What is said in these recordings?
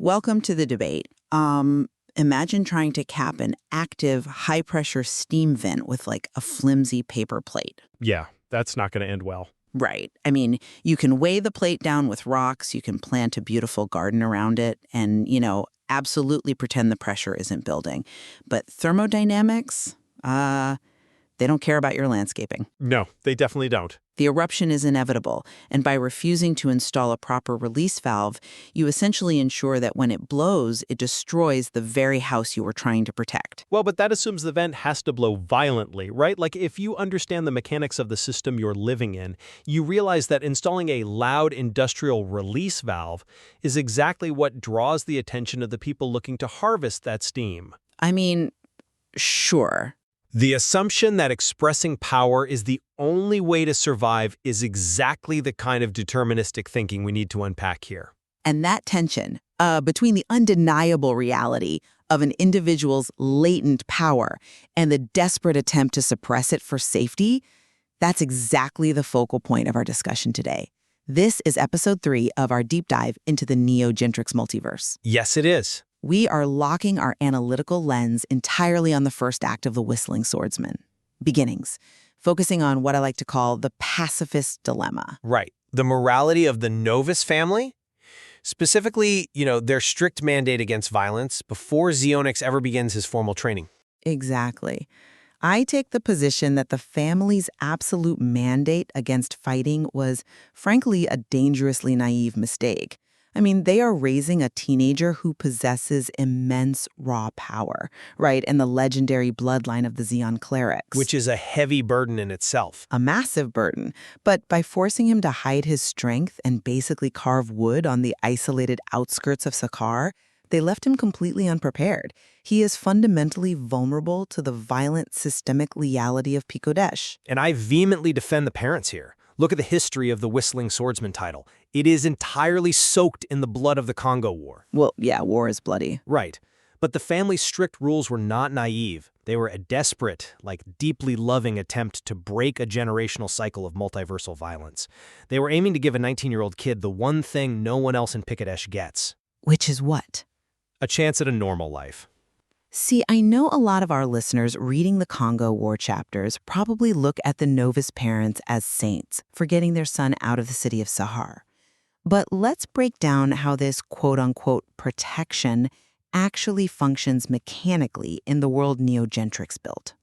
welcome to the debate. Imagine trying to cap an active, high-pressure steam vent with like a flimsy paper plate. Yeah, that's not going to end well. Right. I mean, you can weigh the plate down with rocks, you can plant a beautiful garden around it, and, absolutely pretend the pressure isn't building. But thermodynamics, they don't care about your landscaping. No, they definitely don't. The eruption is inevitable, and by refusing to install a proper release valve, you essentially ensure that when it blows, it destroys the very house you were trying to protect. Well, but that assumes the vent has to blow violently, right? Like if you understand the mechanics of the system you're living in, you realize that installing a loud industrial release valve is exactly what draws the attention of the people looking to harvest that steam. I mean, sure. The assumption that expressing power is the only way to survive is exactly the kind of deterministic thinking we need to unpack here. And that tension between the undeniable reality of an individual's latent power and the desperate attempt to suppress it for safety, that's exactly the focal point of our discussion today. This is episode 3 of our deep dive into the Neo Gentrics Multiverse. Yes, it is. We are locking our analytical lens entirely on the first act of The Whistling Swordsman, Beginnings, focusing on what I like to call the Pacifist dilemma. Right. The morality of the Novus family, specifically, their strict mandate against violence before Xeonix ever begins his formal training. Exactly. I take the position that the family's absolute mandate against fighting was, frankly, a dangerously naive mistake. I mean, they are raising a teenager who possesses immense raw power, right? And the legendary bloodline of the Xeon Clerics. Which is a heavy burden in itself. A massive burden. But by forcing him to hide his strength and basically carve wood on the isolated outskirts of Sakaar, they left him completely unprepared. He is fundamentally vulnerable to the violent systemic legality of Picodesh. And I vehemently defend the parents here. Look at the history of the Whistling Swordsman title. It is entirely soaked in the blood of the Congo War. Well, yeah, war is bloody. Right. But the family's strict rules were not naive. They were a desperate, deeply loving attempt to break a generational cycle of multiversal violence. They were aiming to give a 19-year-old kid the one thing no one else in Picodesh gets. Which is what? A chance at a normal life. See, I know a lot of our listeners reading the Congo War chapters probably look at the Novus parents as saints for getting their son out of the city of Sahar. But let's break down how this quote-unquote protection actually functions mechanically in the world Neo Gentrics built.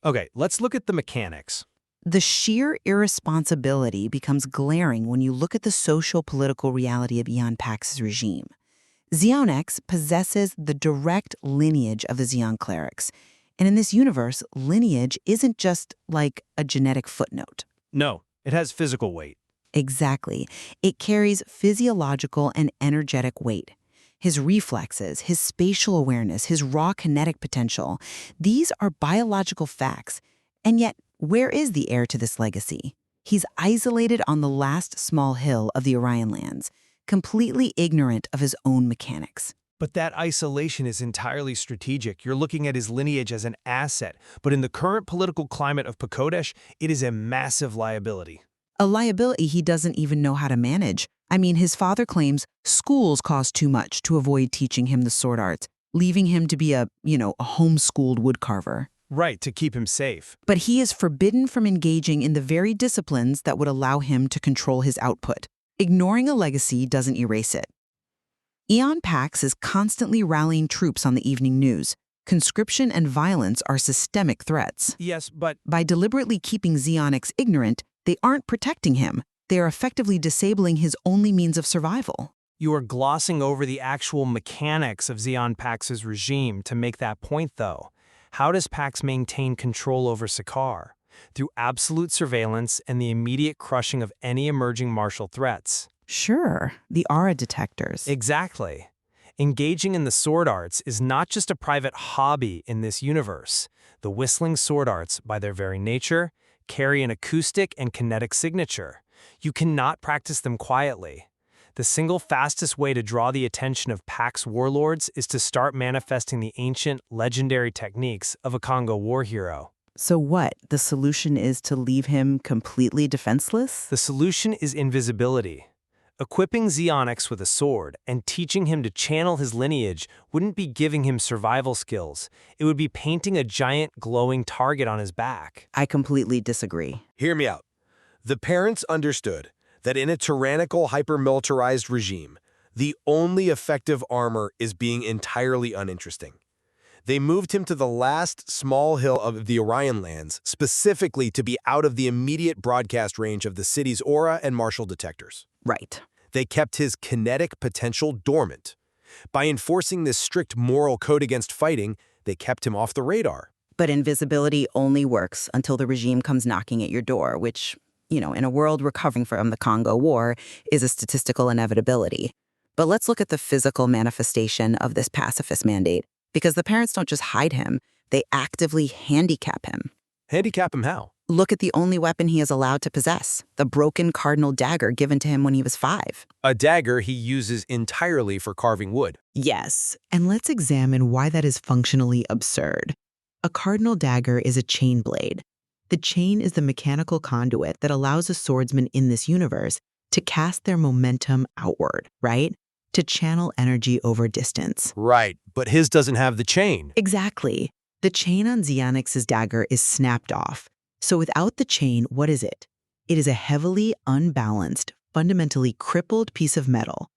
Okay, let's look at the mechanics. The sheer irresponsibility becomes glaring when you look at the social-political reality of Xeon Pax's regime. Xeonix possesses the direct lineage of the Xeon Clerics. And in this universe, lineage isn't just like a genetic footnote. No, it has physical weight. Exactly. It carries physiological and energetic weight. His reflexes, his spatial awareness, his raw kinetic potential, these are biological facts. And yet, where is the heir to this legacy? He's isolated on the last small hill of the Orion lands, completely ignorant of his own mechanics. But that isolation is entirely strategic. You're looking at his lineage as an asset. But in the current political climate of Picodesh, it is a massive liability. A liability he doesn't even know how to manage. I mean, his father claims schools cost too much to avoid teaching him the sword arts, leaving him to be a homeschooled woodcarver. Right, to keep him safe. But he is forbidden from engaging in the very disciplines that would allow him to control his output. Ignoring a legacy doesn't erase it. Xeon Pax is constantly rallying troops on the evening news. Conscription and violence are systemic threats. Yes, but by deliberately keeping Xeonix ignorant, they aren't protecting him. They are effectively disabling his only means of survival. You are glossing over the actual mechanics of Xeon Pax's regime to make that point, though. How does Pax maintain control over Sakaar? Through absolute surveillance and the immediate crushing of any emerging martial threats. Sure, the aura detectors. Exactly. Engaging in the sword arts is not just a private hobby in this universe. The whistling sword arts, by their very nature, carry an acoustic and kinetic signature. You cannot practice them quietly. The single fastest way to draw the attention of Pax warlords is to start manifesting the ancient, legendary techniques of a Congo war hero. So what? The solution is to leave him completely defenseless? The solution is invisibility. Equipping Xeonix with a sword and teaching him to channel his lineage wouldn't be giving him survival skills. It would be painting a giant glowing target on his back. I completely disagree. Hear me out. The parents understood that in a tyrannical, hyper-militarized regime, the only effective armor is being entirely uninteresting. They moved him to the last small hill of the Orion lands, specifically to be out of the immediate broadcast range of the city's aura and martial detectors. Right. They kept his kinetic potential dormant. By enforcing this strict moral code against fighting, they kept him off the radar. But invisibility only works until the regime comes knocking at your door, which, in a world recovering from the Congo War, is a statistical inevitability. But let's look at the physical manifestation of this pacifist mandate, because the parents don't just hide him, they actively handicap him. Handicap him how? Look at the only weapon he is allowed to possess, the broken Cardinal dagger given to him when he was 5. A dagger he uses entirely for carving wood. Yes, and let's examine why that is functionally absurd. A Cardinal dagger is a chain blade. The chain is the mechanical conduit that allows a swordsman in this universe to cast their momentum outward, right? To channel energy over distance. Right, but his doesn't have the chain. Exactly. The chain on Xeonix's dagger is snapped off. So without the chain, what is it? It is a heavily unbalanced, fundamentally crippled piece of metal.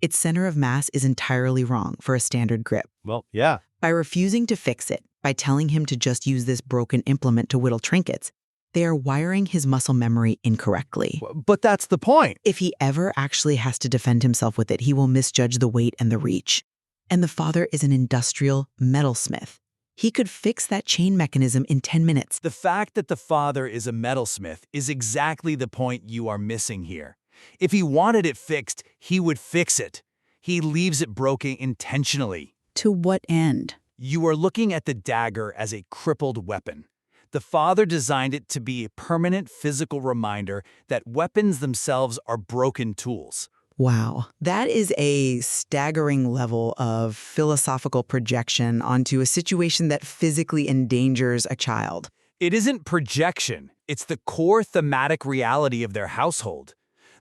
Its center of mass is entirely wrong for a standard grip. Well, yeah. By refusing to fix it, by telling him to just use this broken implement to whittle trinkets, they are wiring his muscle memory incorrectly. But that's the point. If he ever actually has to defend himself with it, he will misjudge the weight and the reach. And the father is an industrial metalsmith. He could fix that chain mechanism in 10 minutes. The fact that the father is a metalsmith is exactly the point you are missing here. If he wanted it fixed, he would fix it. He leaves it broken intentionally. To what end? You are looking at the dagger as a crippled weapon. The father designed it to be a permanent physical reminder that weapons themselves are broken tools. Wow, that is a staggering level of philosophical projection onto a situation that physically endangers a child. It isn't projection. It's the core thematic reality of their household.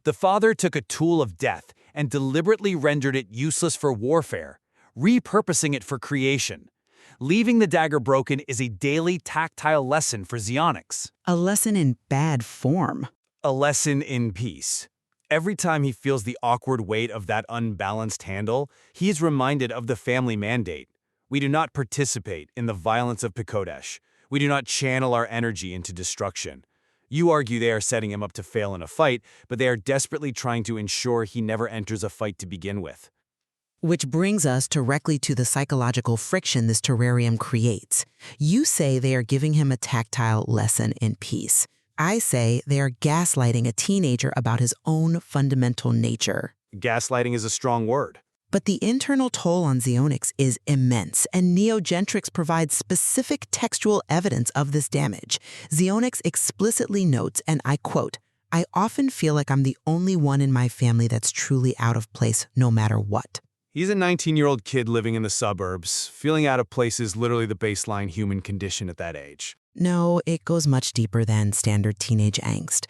The father took a tool of death and deliberately rendered it useless for warfare, repurposing it for creation. Leaving the dagger broken is a daily tactile lesson for Xeonix. A lesson in bad form. A lesson in peace. Every time he feels the awkward weight of that unbalanced handle, he is reminded of the family mandate. We do not participate in the violence of Picodesh. We do not channel our energy into destruction. You argue they are setting him up to fail in a fight, but they are desperately trying to ensure he never enters a fight to begin with. Which brings us directly to the psychological friction this terrarium creates. You say they are giving him a tactile lesson in peace. I say they are gaslighting a teenager about his own fundamental nature. Gaslighting is a strong word. But the internal toll on Xeonix is immense, and Neo Gentrics provides specific textual evidence of this damage. Xeonix explicitly notes, and I quote, "I often feel like I'm the only one in my family that's truly out of place no matter what." He's a 19-year-old kid living in the suburbs. Feeling out of place is literally the baseline human condition at that age. No, it goes much deeper than standard teenage angst.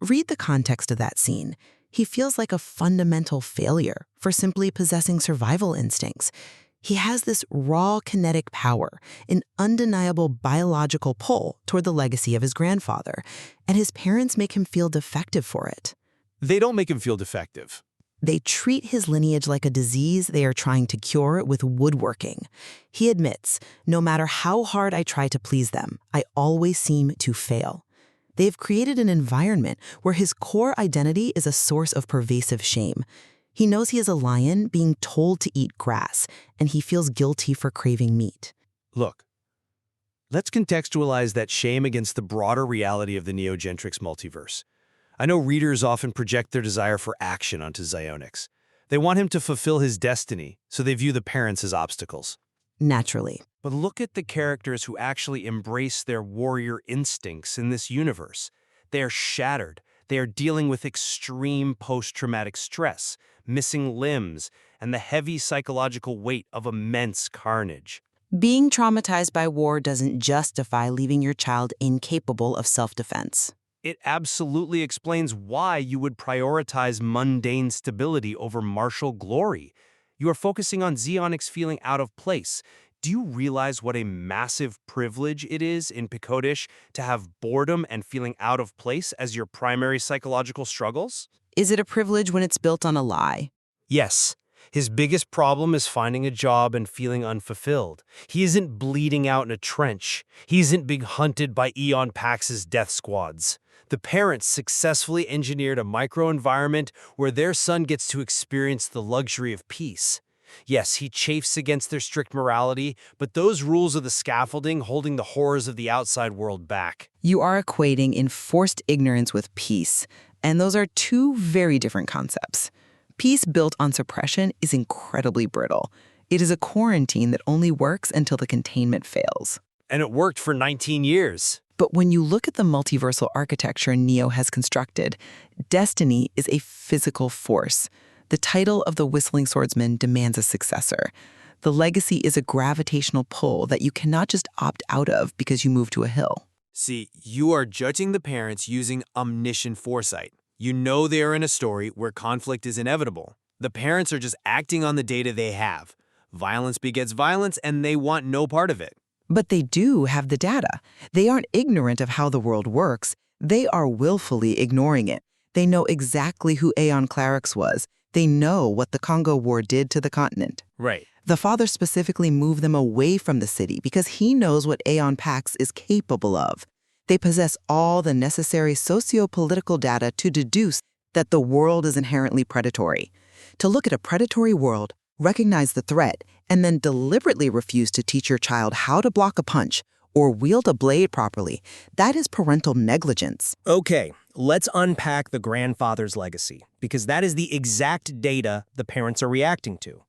Read the context of that scene. He feels like a fundamental failure for simply possessing survival instincts. He has this raw kinetic power, an undeniable biological pull toward the legacy of his grandfather, and his parents make him feel defective for it. They don't make him feel defective. They treat his lineage like a disease they are trying to cure with woodworking. He admits, no matter how hard I try to please them, I always seem to fail. They've created an environment where his core identity is a source of pervasive shame. He knows he is a lion being told to eat grass, and he feels guilty for craving meat. Look, let's contextualize that shame against the broader reality of the Neo Gentrics Multiverse. I know readers often project their desire for action onto Xeonix. They want him to fulfill his destiny, so they view the parents as obstacles. Naturally. But look at the characters who actually embrace their warrior instincts in this universe. They are shattered. They are dealing with extreme post-traumatic stress, missing limbs, and the heavy psychological weight of immense carnage. Being traumatized by war doesn't justify leaving your child incapable of self-defense. It absolutely explains why you would prioritize mundane stability over martial glory. You are focusing on Xeonix feeling out of place. Do you realize what a massive privilege it is in Picodesh to have boredom and feeling out of place as your primary psychological struggles? Is it a privilege when it's built on a lie? Yes. His biggest problem is finding a job and feeling unfulfilled. He isn't bleeding out in a trench. He isn't being hunted by Eon Pax's death squads. The parents successfully engineered a microenvironment where their son gets to experience the luxury of peace. Yes, he chafes against their strict morality, but those rules are the scaffolding holding the horrors of the outside world back. You are equating enforced ignorance with peace, and those are two very different concepts. Peace built on suppression is incredibly brittle. It is a quarantine that only works until the containment fails. And it worked for 19 years. But when you look at the multiversal architecture Neo has constructed, destiny is a physical force. The title of the Whistling Swordsman demands a successor. The legacy is a gravitational pull that you cannot just opt out of because you move to a hill. See, you are judging the parents using omniscient foresight. You know they are in a story where conflict is inevitable. The parents are just acting on the data they have. Violence begets violence, and they want no part of it. But they do have the data. They aren't ignorant of how the world works. They are willfully ignoring it. They know exactly who Aeon Clerics was. They know what the Congo War did to the continent. Right. The father specifically moved them away from the city because he knows what Aeon Pax is capable of. They possess all the necessary socio-political data to deduce that the world is inherently predatory. To look at a predatory world, recognize the threat, and then deliberately refuse to teach your child how to block a punch or wield a blade properly, that is parental negligence. Okay, let's unpack the grandfather's legacy, because that is the exact data the parents are reacting to.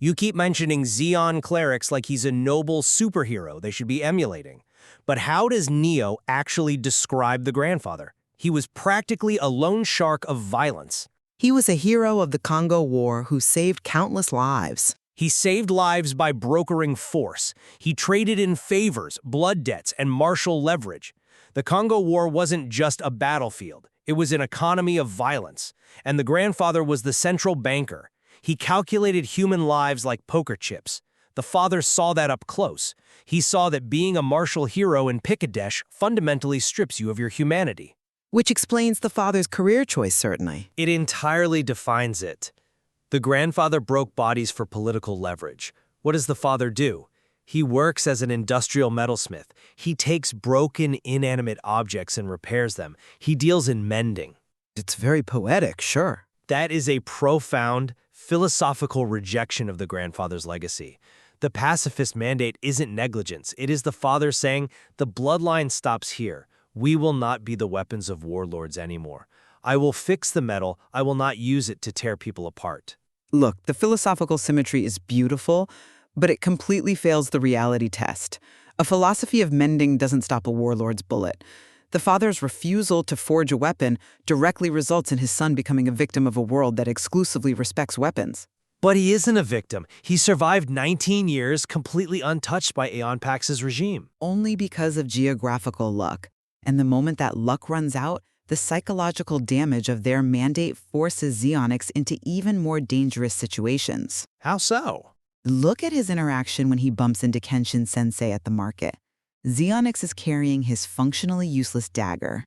You keep mentioning Xeon Clerics like he's a noble superhero they should be emulating. But how does Neo actually describe the grandfather? He was practically a lone shark of violence. He was a hero of the Congo War who saved countless lives. He saved lives by brokering force. He traded in favors, blood debts, and martial leverage. The Congo War wasn't just a battlefield. It was an economy of violence. And the grandfather was the central banker. He calculated human lives like poker chips. The father saw that up close. He saw that being a martial hero in Picodesh fundamentally strips you of your humanity. Which explains the father's career choice, certainly. It entirely defines it. The grandfather broke bodies for political leverage. What does the father do? He works as an industrial metalsmith. He takes broken, inanimate objects and repairs them. He deals in mending. It's very poetic, sure. That is a profound, philosophical rejection of the grandfather's legacy. The pacifist mandate isn't negligence. It is the father saying, the bloodline stops here. We will not be the weapons of warlords anymore. I will fix the metal. I will not use it to tear people apart. Look, the philosophical symmetry is beautiful, but it completely fails the reality test. A philosophy of mending doesn't stop a warlord's bullet. The father's refusal to forge a weapon directly results in his son becoming a victim of a world that exclusively respects weapons. But he isn't a victim. He survived 19 years completely untouched by Aeon Pax's regime. Only because of geographical luck. And the moment that luck runs out, the psychological damage of their mandate forces Xeonix into even more dangerous situations. How so? Look at his interaction when he bumps into Kenshin sensei at the market. Xeonix is carrying his functionally useless dagger.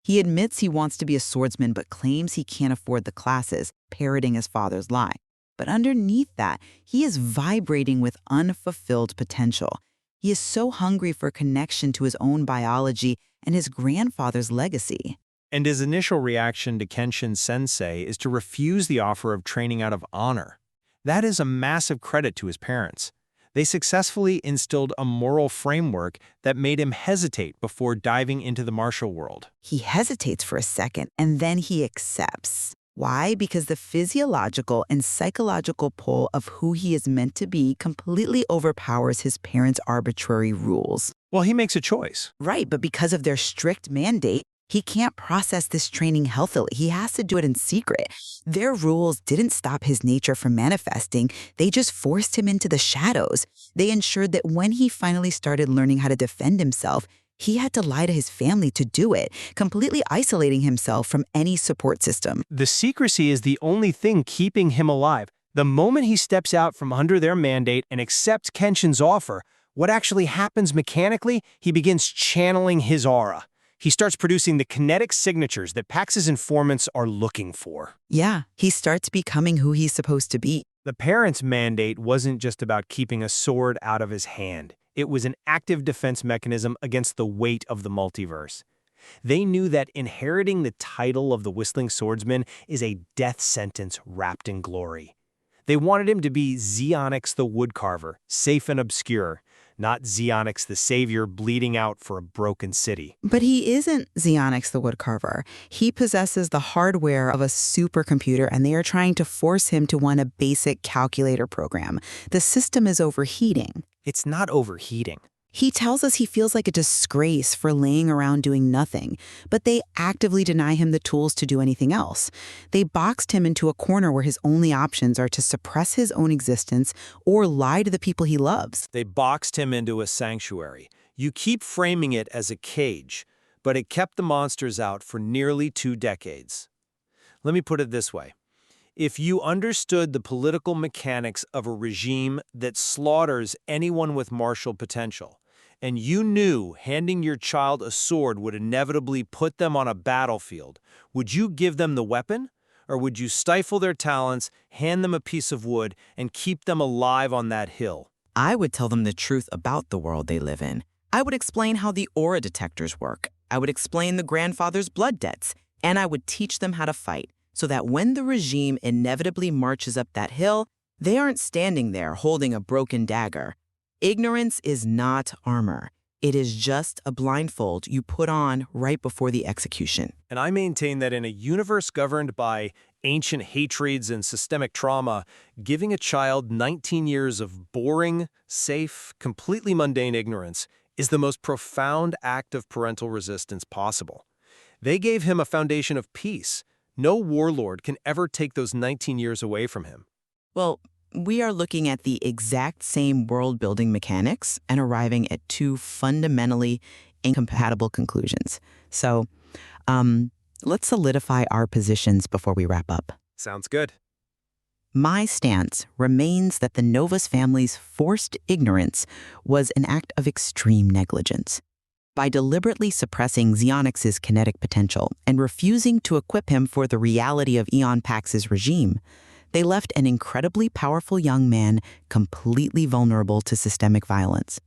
He admits he wants to be a swordsman but claims he can't afford the classes, parroting his father's lie. But underneath that, he is vibrating with unfulfilled potential. He is so hungry for connection to his own biology and his grandfather's legacy. And his initial reaction to Kenshin sensei is to refuse the offer of training out of honor. That is a massive credit to his parents. They successfully instilled a moral framework that made him hesitate before diving into the martial world. He hesitates for a second, and then he accepts. Why? Because the physiological and psychological pull of who he is meant to be completely overpowers his parents' arbitrary rules. Well, he makes a choice. Right, but because of their strict mandate, he can't process this training healthily. He has to do it in secret. Their rules didn't stop his nature from manifesting. They just forced him into the shadows. They ensured that when he finally started learning how to defend himself, He had to lie to his family to do it, completely isolating himself from any support system. The secrecy is the only thing keeping him alive. The moment he steps out from under their mandate and accepts Kenshin's offer, what actually happens mechanically? He begins channeling his aura. He starts producing the kinetic signatures that Pax's informants are looking for. Yeah, he starts becoming who he's supposed to be. The parents' mandate wasn't just about keeping a sword out of his hand. It was an active defense mechanism against the weight of the multiverse. They knew that inheriting the title of the Whistling Swordsman is a death sentence wrapped in glory. They wanted him to be Xeonix the Woodcarver, safe and obscure, not Xeonix the Savior bleeding out for a broken city. But he isn't Xeonix the Woodcarver. He possesses the hardware of a supercomputer, and they are trying to force him to run a basic calculator program. The system is overheating. It's not overheating. He tells us he feels like a disgrace for laying around doing nothing, but they actively deny him the tools to do anything else. They boxed him into a corner where his only options are to suppress his own existence or lie to the people he loves. They boxed him into a sanctuary. You keep framing it as a cage, but it kept the monsters out for nearly 2 decades. Let me put it this way. If you understood the political mechanics of a regime that slaughters anyone with martial potential, and you knew handing your child a sword would inevitably put them on a battlefield, would you give them the weapon? Or would you stifle their talents, hand them a piece of wood, and keep them alive on that hill? I would tell them the truth about the world they live in. I would explain how the aura detectors work. I would explain the grandfather's blood debts. And I would teach them how to fight, so that when the regime inevitably marches up that hill, they aren't standing there holding a broken dagger. Ignorance is not armor. It is just a blindfold you put on right before the execution. And I maintain that in a universe governed by ancient hatreds and systemic trauma, giving a child 19 years of boring, safe, completely mundane ignorance is the most profound act of parental resistance possible. They gave him a foundation of peace. No warlord can ever take those 19 years away from him. Well, we are looking at the exact same world-building mechanics and arriving at 2 fundamentally incompatible conclusions. So, let's solidify our positions before we wrap up. Sounds good. My stance remains that the Novus family's forced ignorance was an act of extreme negligence. By deliberately suppressing Xeonix's kinetic potential and refusing to equip him for the reality of Aeon Pax's regime, they left an incredibly powerful young man completely vulnerable to systemic violence.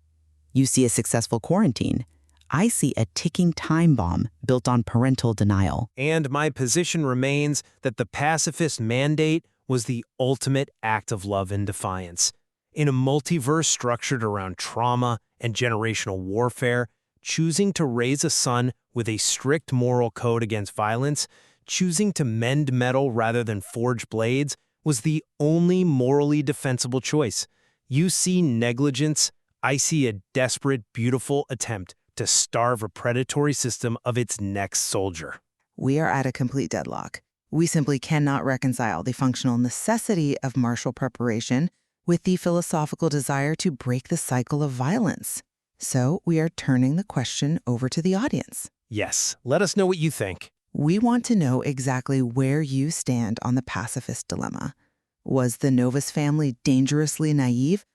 You see a successful quarantine. I see a ticking time bomb built on parental denial. And my position remains that the pacifist mandate was the ultimate act of love and defiance. In a multiverse structured around trauma and generational warfare, choosing to raise a son with a strict moral code against violence, choosing to mend metal rather than forge blades, was the only morally defensible choice. You see negligence, I see a desperate, beautiful attempt to starve a predatory system of its next soldier. We are at a complete deadlock. We simply cannot reconcile the functional necessity of martial preparation with the philosophical desire to break the cycle of violence. So we are turning the question over to the audience. Yes, let us know what you think. We want to know exactly where you stand on the pacifist dilemma. Was the Novus family dangerously naive,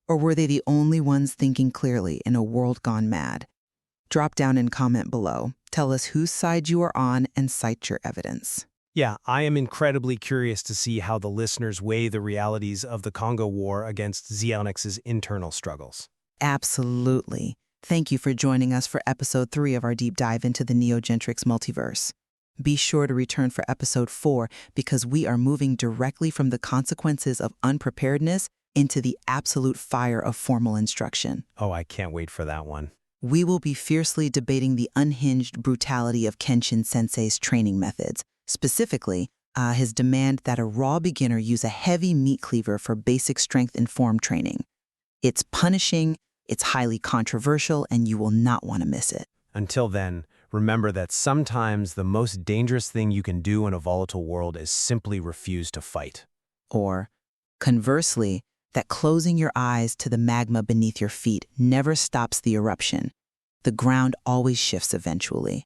or were they the only ones thinking clearly in a world gone mad? Drop down and comment below. Tell us whose side you are on and cite your evidence. Yeah, I am incredibly curious to see how the listeners weigh the realities of the Congo War against Xeonix's internal struggles. Absolutely. Thank you for joining us for episode 3 of our deep dive into the Neo Gentrics Multiverse. Be sure to return for episode 4 because we are moving directly from the consequences of unpreparedness into the absolute fire of formal instruction. Oh, I can't wait for that one. We will be fiercely debating the unhinged brutality of Kenshin Sensei's training methods, specifically his demand that a raw beginner use a heavy meat cleaver for basic strength and form training. It's punishing, it's highly controversial, and you will not want to miss it. Until then, remember that sometimes the most dangerous thing you can do in a volatile world is simply refuse to fight. Or, conversely, that closing your eyes to the magma beneath your feet never stops the eruption. The ground always shifts eventually.